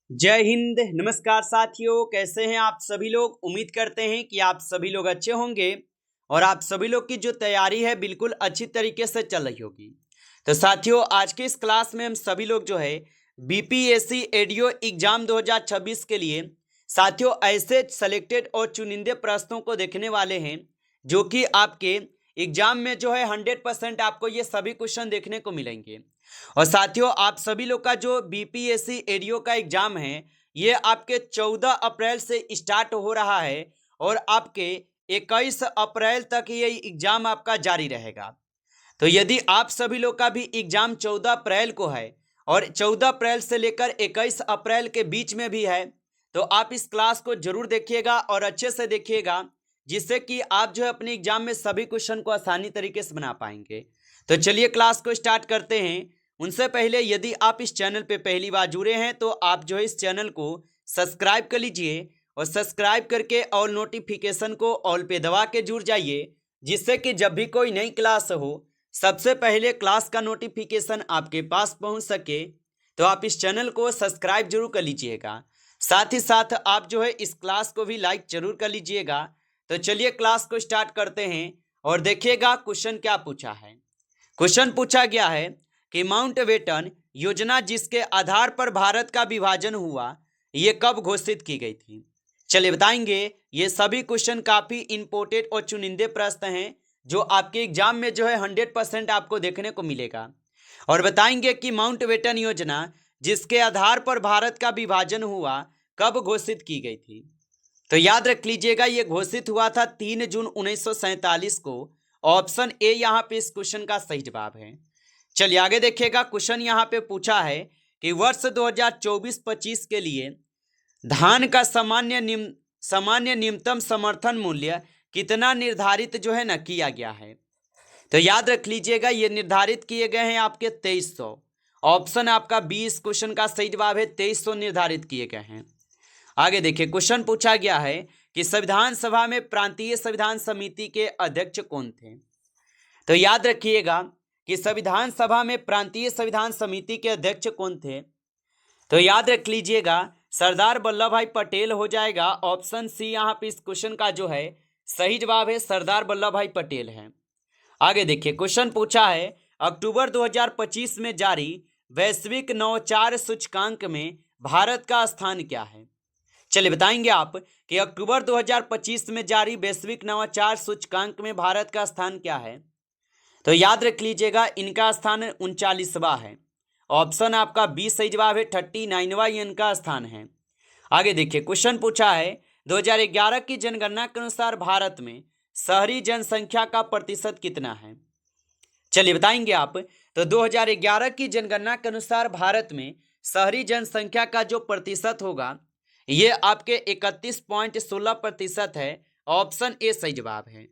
जय हिंद। नमस्कार साथियों, कैसे हैं आप सभी लोग। उम्मीद करते हैं कि आप सभी लोग अच्छे होंगे और आप सभी लोग की जो तैयारी है बिल्कुल अच्छी तरीके से चल रही होगी। तो साथियों, आज के इस क्लास में हम सभी लोग जो है बीपीएससी एडीओ एग्जाम 2026 के लिए साथियों ऐसे सेलेक्टेड और चुनिंदे प्रश्नों को देखने वाले हैं जो कि आपके एग्जाम में जो है 100% आपको ये सभी क्वेश्चन देखने को मिलेंगे। और साथियों, आप सभी लोग का जो बीपीएससी एडीओ का एग्जाम है ये आपके 14 अप्रैल से स्टार्ट हो रहा है और आपके 21 अप्रैल तक ये एग्जाम आपका जारी रहेगा। तो यदि आप सभी लोग का भी एग्जाम 14 अप्रैल को है और 14 अप्रैल से लेकर 21 अप्रैल के बीच में भी है तो आप इस क्लास को जरूर देखिएगा और अच्छे से देखिएगा, जिससे कि आप जो है अपने एग्जाम में सभी क्वेश्चन को आसानी तरीके से बना पाएंगे। तो चलिए क्लास को स्टार्ट करते हैं। उनसे पहले यदि आप इस चैनल पे पहली बार जुड़े हैं तो आप जो है इस चैनल को सब्सक्राइब कर लीजिए और सब्सक्राइब करके ऑल नोटिफिकेशन को ऑल पे दबा के जुड़ जाइए, जिससे कि जब भी कोई नई क्लास हो सबसे पहले क्लास का नोटिफिकेशन आपके पास पहुंच सके। तो आप इस चैनल को सब्सक्राइब जरूर कर लीजिएगा। साथ ही साथ आप जो है इस क्लास को भी लाइक जरूर कर लीजिएगा। तो चलिए क्लास को स्टार्ट करते हैं और देखिएगा क्वेश्चन क्या पूछा है। क्वेश्चन पूछा गया है कि माउंटबेटन योजना जिसके आधार पर भारत का विभाजन हुआ ये कब घोषित की गई थी। चलिए बताएंगे। ये सभी क्वेश्चन काफी इंपोर्टेंट और चुनिंदे प्रश्न हैं जो आपके एग्जाम में जो है 100% आपको देखने को मिलेगा। और बताएंगे कि माउंटबेटन योजना जिसके आधार पर भारत का विभाजन हुआ कब घोषित की गई थी। तो याद रख लीजिएगा, ये घोषित हुआ था 3 जून 1947 को। ऑप्शन ए यहाँ पे इस क्वेश्चन का सही जवाब है। चलिए आगे देखिएगा। क्वेश्चन यहाँ पे पूछा है कि वर्ष 2024-25 के लिए धान का सामान्य न्यूनतम समर्थन मूल्य कितना निर्धारित जो है ना किया गया है। तो याद रख लीजिएगा, ये निर्धारित किए गए हैं आपके 2300। ऑप्शन आपका 20 क्वेश्चन का सही जवाब है, 2300 निर्धारित किए गए हैं। आगे देखिए, क्वेश्चन पूछा गया है कि संविधान सभा में प्रांतीय संविधान समिति के अध्यक्ष कौन थे। तो याद रखिएगा कि संविधान सभा में प्रांतीय संविधान समिति के अध्यक्ष कौन थे। तो याद रख लीजिएगा, सरदार वल्लभ भाई पटेल हो जाएगा। ऑप्शन सी यहाँ पे इस क्वेश्चन का जो है सही जवाब है, सरदार वल्लभ भाई पटेल है। आगे देखिए, क्वेश्चन पूछा है अक्टूबर 2025 में जारी वैश्विक नवाचार सूचकांक में भारत का स्थान क्या है। चलिए बताएंगे आप कि अक्टूबर 2025 में जारी वैश्विक नवाचार सूचकांक में भारत का स्थान क्या है। तो याद रख लीजिएगा, इनका स्थान 39वां है। ऑप्शन आपका 20 सही जवाब है, 39वां इनका स्थान है। आगे देखिए, क्वेश्चन पूछा है 2011 की जनगणना के अनुसार भारत में शहरी जनसंख्या का प्रतिशत कितना है। चलिए बताएंगे आप। तो 2011 की जनगणना के अनुसार भारत में शहरी जनसंख्या का जो प्रतिशत होगा ये आपके 31.16% है। ऑप्शन ए सही जवाब है।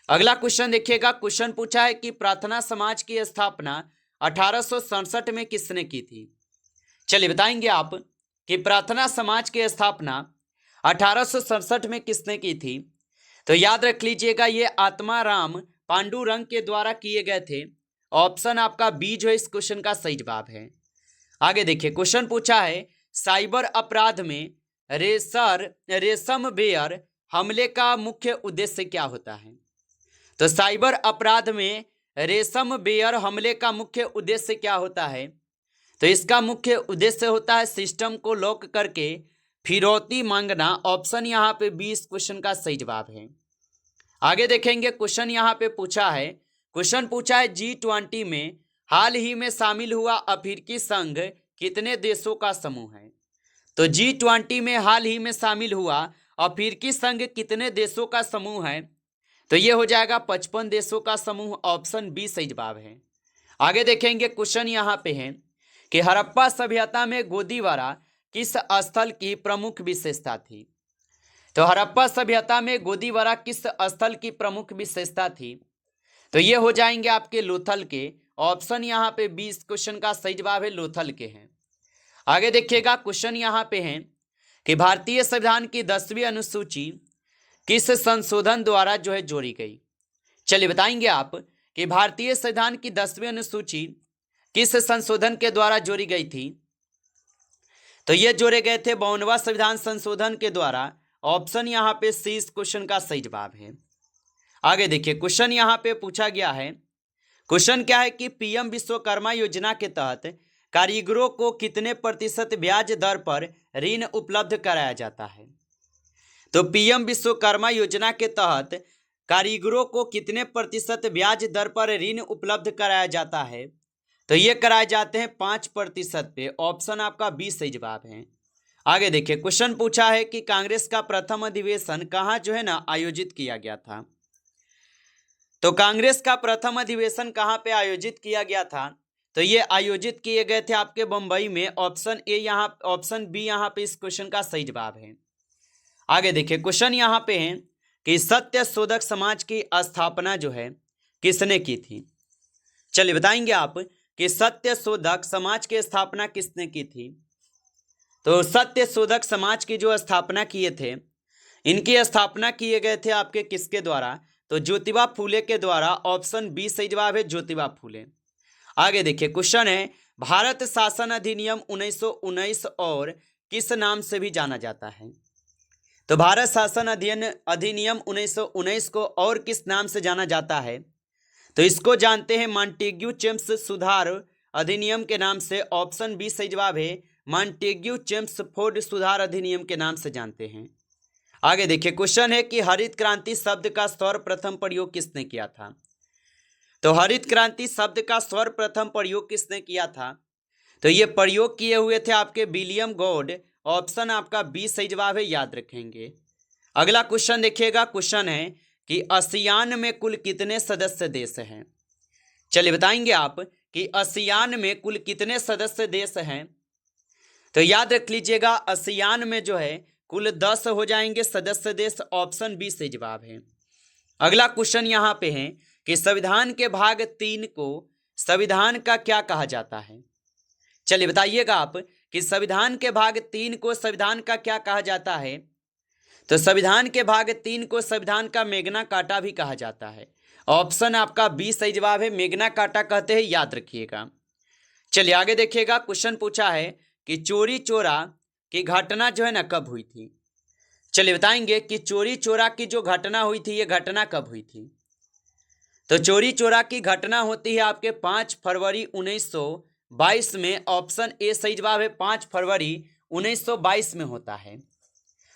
अगला क्वेश्चन देखिएगा। क्वेश्चन पूछा है कि प्रार्थना समाज की स्थापना 1867 में किसने की थी। चलिए बताएंगे आप कि प्रार्थना समाज की स्थापना 1867 में किसने की थी। तो याद रख लीजिएगा, ये आत्माराम पांडुरंग के द्वारा किए गए थे। ऑप्शन आपका बी जो है इस क्वेश्चन का सही जवाब है। आगे देखिए, क्वेश्चन पूछा है साइबर अपराध में रेसमवेयर हमले का मुख्य उद्देश्य क्या होता है। तो साइबर अपराध में रेसमवेयर हमले का मुख्य उद्देश्य क्या होता है। तो इसका मुख्य उद्देश्य होता है सिस्टम को लॉक करके फिरौती मांगना। ऑप्शन यहाँ पे 20 क्वेश्चन का सही जवाब है। आगे देखेंगे, क्वेश्चन यहाँ पे पूछा है G20 में हाल ही में शामिल हुआ अफ्रीकी संघ कितने देशों का समूह है। तो G20 में हाल ही में शामिल हुआ अफ्रीकी संघ कितने देशों का समूह है। तो ये हो जाएगा 55 देशों का समूह। ऑप्शन बी सही जवाब है। आगे देखेंगे, क्वेश्चन यहाँ पे है कि हड़प्पा सभ्यता में गोदीवारा किस स्थल की प्रमुख विशेषता थी। तो हड़प्पा सभ्यता में गोदीवारा किस स्थल की प्रमुख विशेषता थी। तो ये हो जाएंगे आपके लोथल के। ऑप्शन यहाँ पे 20 क्वेश्चन का सही जवाब है, लोथल के हैं। आगे देखिएगा, क्वेश्चन यहाँ पे है कि भारतीय संविधान की 10वीं अनुसूची किस संशोधन द्वारा जो है जोड़ी गई। चलिए बताएंगे आप कि भारतीय संविधान की 10वीं अनुसूची किस संशोधन के द्वारा जोड़ी गई थी। तो ये जोड़े गए थे 52वां संविधान संशोधन के द्वारा। ऑप्शन यहाँ पे सी इस क्वेश्चन का सही जवाब है। आगे देखिए, क्वेश्चन यहाँ पे पूछा गया है। क्वेश्चन क्या है कि पीएम विश्वकर्मा योजना के तहत कारीगरों को कितने प्रतिशत ब्याज दर पर ऋण उपलब्ध कराया जाता है। तो पीएम विश्वकर्मा योजना के तहत कारीगरों को कितने प्रतिशत ब्याज दर पर ऋण उपलब्ध कराया जाता है। तो ये कराए जाते हैं 5% पे। ऑप्शन आपका बी सही जवाब है। आगे देखिए, क्वेश्चन पूछा है कि कांग्रेस का प्रथम अधिवेशन कहाँ जो है ना आयोजित किया गया था। तो कांग्रेस का प्रथम अधिवेशन कहाँ पे आयोजित किया गया था। तो ये आयोजित किए गए थे आपके बंबई में। ऑप्शन ए यहाँ, ऑप्शन बी यहाँ पे इस क्वेश्चन का सही जवाब है। आगे देखिए, क्वेश्चन यहाँ पे है कि सत्य शोधक समाज की स्थापना जो है किसने की थी। चलिए बताएंगे आप कि सत्य शोधक समाज की स्थापना किसने की थी। तो सत्य शोधक समाज की जो स्थापना किए थे, इनकी स्थापना किए गए थे आपके किसके द्वारा। तो ज्योतिबा फूले के द्वारा। ऑप्शन बी सही जवाब है, ज्योतिबा फूले। आगे देखिए, क्वेश्चन है भारत शासन अधिनियम 1919 और किस नाम से भी जाना जाता है। तो भारत शासन अधिनियम 1919 को और किस नाम से जाना जाता है। तो इसको जानते हैं मॉन्टेग्यू चेम्स सुधार अधिनियम के नाम से। ऑप्शन बी सही जवाब है, मॉन्टेग्यू चेम्सफोर्ड सुधार अधिनियम के नाम से जानते हैं। आगे देखिए, क्वेश्चन है कि हरित क्रांति शब्द का सर्वप्रथम प्रयोग किसने किया था। तो हरित क्रांति शब्द का सर्वप्रथम प्रयोग किसने किया था। तो ये प्रयोग किए हुए थे आपके विलियम गॉड। ऑप्शन आपका बी सही जवाब है, याद रखेंगे। अगला क्वेश्चन देखिएगा। क्वेश्चन है कि आसियान में कुल कितने सदस्य देश हैं। चलिए बताएंगे आप कि आसियान में कुल कितने सदस्य देश हैं। तो याद रख लीजिएगा, आसियान में जो है कुल 10 हो जाएंगे सदस्य देश। ऑप्शन बी सही जवाब है। अगला क्वेश्चन यहाँ पे है कि संविधान के भाग 3 को संविधान का क्या कहा जाता है। चलिए बताइएगा आप कि संविधान के भाग 3 को संविधान का क्या कहा जाता है। तो संविधान के भाग 3 को संविधान का मेगना कार्टा भी कहा जाता है। ऑप्शन आपका बी सही जवाब है, मेगना कार्टा कहते हैं, याद रखिएगा। चलिए आगे देखिएगा, क्वेश्चन पूछा है कि चोरी चोरा की घटना जो है ना कब हुई थी। चलिए बताएंगे कि चोरी चोरा की जो घटना हुई थी, ये घटना कब हुई थी। तो चोरी चोरा की घटना होती है आपके 5 फरवरी 1922 में। ऑप्शन ए सही जवाब है, 5 फरवरी 1922 में होता है।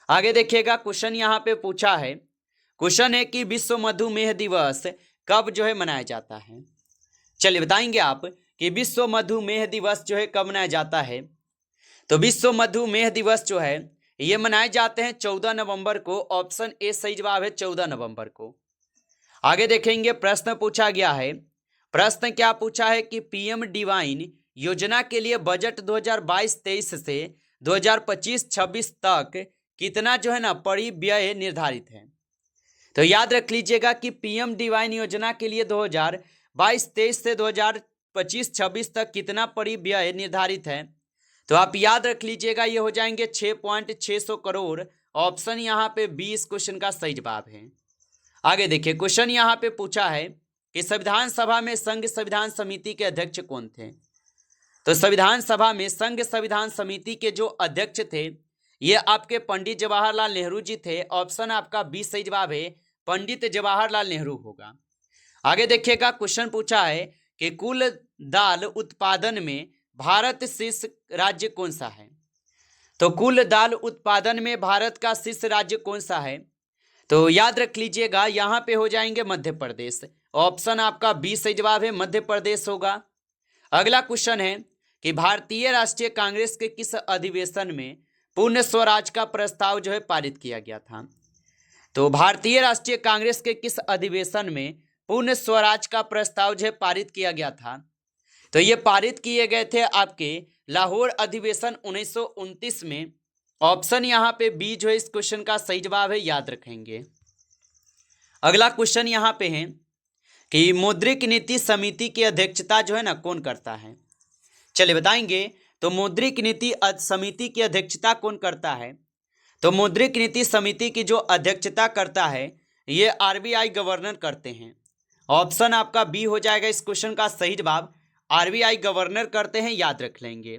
आगे देखिएगा, क्वेश्चन यहाँ पे पूछा है। क्वेश्चन है कि विश्व मधुमेह दिवस कब जो है मनाया जाता है। चलिए बताएंगे आप कि विश्व मधुमेह दिवस जो है कब मनाया जाता है। तो विश्व मधुमेह दिवस जो है ये मनाए जाते हैं 14 नवंबर को। ऑप्शन ए सही जवाब है, 14 नवंबर को। आगे देखेंगे, प्रश्न पूछा गया है। प्रश्न क्या पूछा है कि पीएम डिवाइन योजना के लिए बजट 2022-23 से 2025-26 तक कितना जो है ना परिव्यय निर्धारित है। तो याद रख लीजिएगा कि पीएम डिवाइन योजना के लिए 2022-23 से 2025-26 तक कितना परिव्यय निर्धारित है। तो आप याद रख लीजिएगा, ये हो जाएंगे 6.600 करोड़। ऑप्शन यहाँ पे 20 क्वेश्चन का सही जवाब है। आगे देखिए, क्वेश्चन यहाँ पे पूछा है कि संविधान सभा में संघ संविधान समिति के अध्यक्ष कौन थे। तो संविधान सभा में संघ संविधान समिति के जो अध्यक्ष थे ये आपके पंडित जवाहरलाल नेहरू जी थे। ऑप्शन आपका बी सही जवाब है, पंडित जवाहरलाल नेहरू होगा। आगे देखिएगा, क्वेश्चन पूछा है कि कुल दाल उत्पादन में भारत शीर्ष राज्य कौन सा है। तो कुल दाल उत्पादन में भारत का शीर्ष राज्य कौन सा है। तो याद रख लीजिएगा, यहाँ पे हो जाएंगे मध्य प्रदेश। ऑप्शन आपका बी सही जवाब है, मध्य प्रदेश होगा। अगला क्वेश्चन है कि भारतीय राष्ट्रीय कांग्रेस के किस अधिवेशन में पूर्ण स्वराज का प्रस्ताव जो है पारित किया गया था। तो भारतीय राष्ट्रीय कांग्रेस के किस अधिवेशन में पूर्ण स्वराज का प्रस्ताव जो है पारित किया गया था। तो ये पारित किए गए थे आपके लाहौर अधिवेशन 1929 में। ऑप्शन यहाँ पे बी जो है इस क्वेश्चन का सही जवाब है, याद रखेंगे। अगला क्वेश्चन यहाँ पे है कि मौद्रिक नीति समिति की अध्यक्षता जो है ना कौन करता है। चलिए बताएंगे, तो मौद्रिक नीति समिति की अध्यक्षता कौन करता है। तो मौद्रिक नीति समिति की जो अध्यक्षता करता है ये आरबीआई गवर्नर करते हैं। ऑप्शन आपका बी हो जाएगा इस क्वेश्चन का सही जवाब, आरबीआई गवर्नर करते हैं, याद रख लेंगे।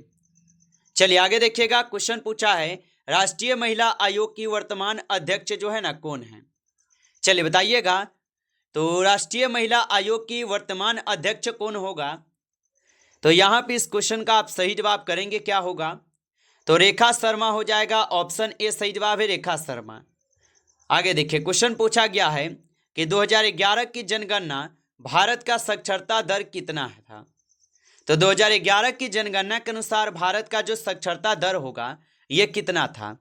चलिए आगे देखिएगा, क्वेश्चन पूछा है राष्ट्रीय महिला आयोग की वर्तमान अध्यक्ष जो है ना कौन है। चलिए बताइएगा, तो राष्ट्रीय महिला आयोग की वर्तमान अध्यक्ष कौन होगा। तो यहाँ पे इस क्वेश्चन का आप सही जवाब करेंगे क्या होगा, तो रेखा शर्मा हो जाएगा। ऑप्शन ए सही जवाब है, रेखा शर्मा। आगे देखिए, क्वेश्चन पूछा गया है कि 2011 की जनगणना भारत का साक्षरता दर कितना था। तो 2011 की जनगणना के अनुसार भारत का जो साक्षरता दर होगा ये कितना था।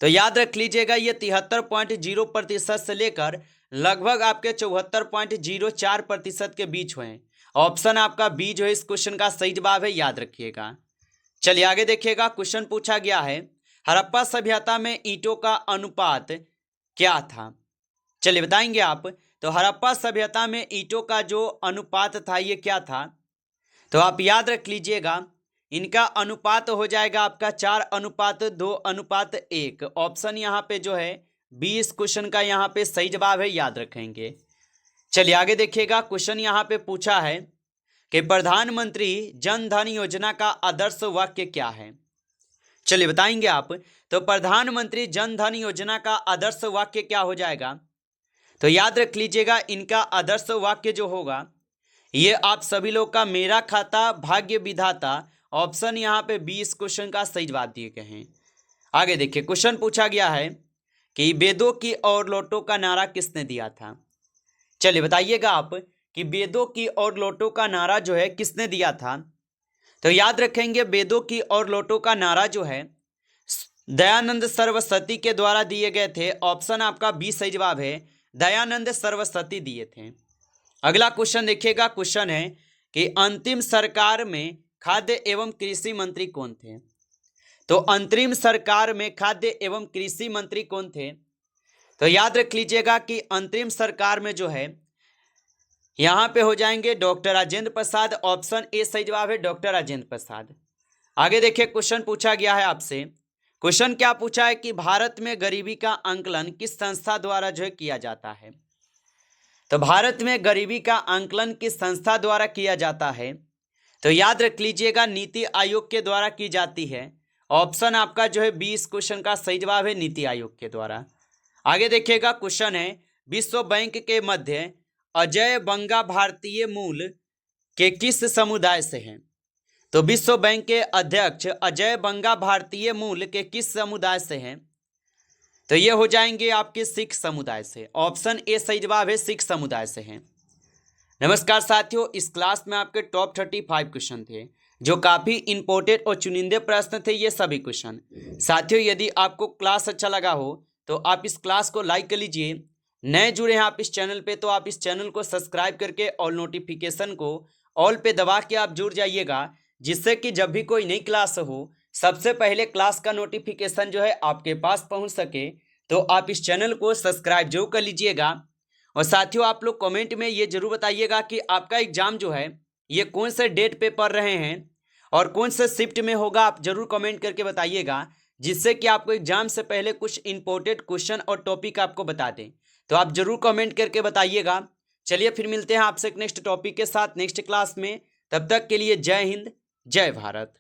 तो याद रख लीजिएगा, ये 73.0% से लेकर लगभग आपके 74.04% के बीच हुए। ऑप्शन आपका बी जो है इस क्वेश्चन का सही जवाब है, याद रखिएगा। चलिए आगे देखिएगा, क्वेश्चन पूछा गया है हड़प्पा सभ्यता में ईंटों का अनुपात क्या था। चलिए बताएंगे आप, तो हड़प्पा सभ्यता में ईंटों का जो अनुपात था ये क्या था। तो आप याद रख लीजिएगा, इनका अनुपात हो जाएगा आपका 4:2:1। ऑप्शन यहाँ पे जो है 20 क्वेश्चन का यहाँ पे सही जवाब है, याद रखेंगे। चलिए आगे देखिएगा, क्वेश्चन यहाँ पे पूछा है कि प्रधानमंत्री जन धन योजना का आदर्श वाक्य क्या है। चलिए बताएंगे आप, तो प्रधानमंत्री जन धन योजना का आदर्श वाक्य क्या हो जाएगा। तो याद रख लीजिएगा, इनका आदर्श वाक्य जो होगा ये आप सभी लोग का मेरा खाता भाग्य विधाता। ऑप्शन यहाँ पे 20 क्वेश्चन का सही जवाब दिए गए हैं। आगे देखिए, क्वेश्चन पूछा गया है कि वेदों की और लोटों का नारा किसने दिया था। चलिए बताइएगा आप कि वेदों की और लोटों का नारा जो है किसने दिया था। तो याद रखेंगे, वेदों की और लोटों का नारा जो है दयानंद सरस्वती के द्वारा दिए गए थे। ऑप्शन आपका बी सही जवाब है, दयानंद सरस्वती दिए थे। अगला क्वेश्चन देखिएगा, क्वेश्चन है कि अंतिम सरकार में खाद्य एवं कृषि मंत्री कौन थे। तो अंतरिम सरकार में खाद्य एवं कृषि मंत्री कौन थे। तो याद रख लीजिएगा कि अंतरिम सरकार में जो है यहाँ पे हो जाएंगे doctor Rajendra Prasad. Option A सही जवाब है, डॉक्टर राजेंद्र प्रसाद। आगे देखिए, क्वेश्चन पूछा गया है आपसे, क्वेश्चन क्या पूछा है कि भारत में गरीबी का आंकलन किस संस्था द्वारा जो है किया जाता है। तो भारत में गरीबी का आंकलन किस संस्था द्वारा किया जाता है। तो याद रख लीजिएगा, नीति आयोग के द्वारा की जाती है। ऑप्शन आपका जो है 20 क्वेश्चन का सही जवाब है, नीति आयोग के द्वारा। आगे देखिएगा, क्वेश्चन है विश्व बैंक के मध्य अजय बंगा भारतीय मूल के किस समुदाय से हैं। तो विश्व बैंक के अध्यक्ष अजय बंगा भारतीय मूल के किस समुदाय से हैं। तो ये हो जाएंगे आपके सिख समुदाय से। ऑप्शन ए सही जवाब है, सिख समुदाय से हैं। नमस्कार साथियों, इस क्लास में आपके टॉप 35 क्वेश्चन थे जो काफ़ी इंपॉर्टेंट और चुनिंदे प्रश्न थे ये सभी क्वेश्चन। साथियों, यदि आपको क्लास अच्छा लगा हो तो आप इस क्लास को लाइक कर लीजिए। नए जुड़े हैं आप इस चैनल पे तो आप इस चैनल को सब्सक्राइब करके और नोटिफिकेशन को ऑल पे दबा के आप जुड़ जाइएगा, जिससे कि जब भी कोई नई क्लास हो सबसे पहले क्लास का नोटिफिकेशन जो है आपके पास पहुंच सके। तो आप इस चैनल को सब्सक्राइब जरूर कर लीजिएगा। और साथियों, आप लोग कमेंट में ये जरूर बताइएगा कि आपका एग्जाम जो है ये कौन से डेट पे पढ़ रहे हैं और कौन से शिफ्ट में होगा। आप जरूर कमेंट करके बताइएगा, जिससे कि आपको एग्जाम से पहले कुछ इंपॉर्टेंट क्वेश्चन और टॉपिक आपको बता दें। तो आप जरूर कमेंट करके बताइएगा। चलिए फिर मिलते हैं आपसे एक नेक्स्ट टॉपिक के साथ नेक्स्ट क्लास में। तब तक के लिए जय हिंद, जय भारत।